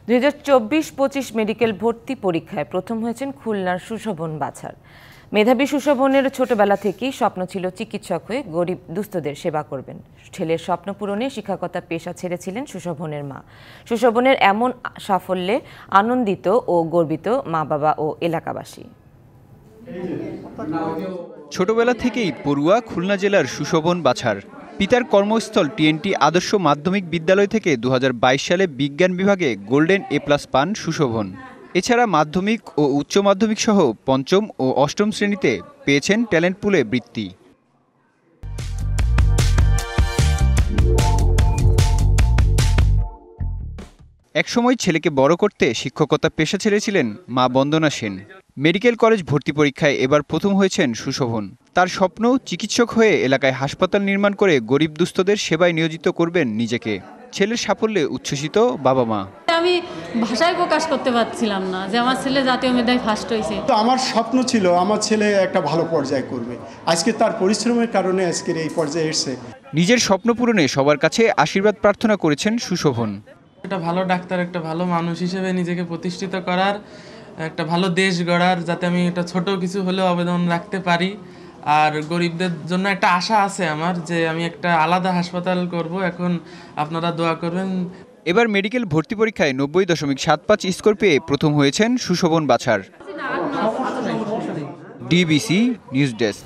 2024-25 medical ভর্তি পরীক্ষায় প্রথম হয়েছেন খুলনার সুশোভন বাছার। মেধাবী সুশোভনের ছোটবেলা থেকেই স্বপ্ন ছিল চিকিৎসক হয়ে গরিব দুস্থদের সেবা করবেন। ছেলের স্বপ্ন পূরণে শিক্ষকতা পেশা ছেড়েছিলেন সুশোভনের মা। সুশোভনের এমন সাফল্যে আনন্দিত ও গর্বিত মা-বাবা ও এলাকাবাসী। ছোটবেলা থেকেই পড়ুয়া খুলনা জেলার সুশোভন বাছার। পিতার কর্মস্থল টিএনটি আদর্শ মাধ্যমিক বিদ্যালয় থেকে 2022 সালে বিজ্ঞান বিভাগে গোল্ডেন এ+ পান সুশোভন। এছাড়া মাধ্যমিক ও উচ্চ মাধ্যমিক সহ পঞ্চম ও অষ্টম শ্রেণীতে পেয়েছেন ট্যালেন্ট পুলে বৃত্তি। একসময় ছেলেকে বড় করতে শিক্ষকতা পেশা ছেড়েছিলেন মা বন্দনা সেন। মেডিকেল কলেজ ভর্তি পরীক্ষায় এবার প্রথম হয়েছেন সুশোভন। তার স্বপ্ন চিকিৎসক হয়ে এলাকায় হাসপাতাল নির্মাণ করে গরিব দুস্থদের সেবায় নিয়োজিত করবেন নিজেকে। ছেলের সাফল্যে উচ্ছ্বসিত বাবা মা। আমি ভাষায় প্রকাশ করতে পারছিলাম না যে আমার ছেলে জাতীয় মেধায় ফার্স্ট হয়েছে। তো আমার স্বপ্ন ছিল আমার ছেলে একটা ভালো পর্যায়ে করবে। আজকে তার পরিশ্রমের কারণে আজকের এই পর্যায়ে এসেছে। নিজের স্বপ্ন পূরণে সবার কাছে আশীর্বাদ প্রার্থনা করেছেন সুশোভন। একটা ভালো ডাক্তার, একটা ভালো মানুষ হিসেবে নিজেকে প্রতিষ্ঠিত করার, একটা ভালো দেশ গড়ার, যাতে আমি একটা ছোট কিছু হলেও অবদান রাখতে পারি। আর গরিবদের জন্য একটা আশা আছে আমার, যে আমি একটা আলাদা হাসপাতাল করব। এখন আপনারা দোয়া করবেন। এবার মেডিকেল ভর্তি পরীক্ষায় 90.75 স্কোর পেয়ে প্রথম হয়েছেন Sushobhan Bachhar. DBC news desk.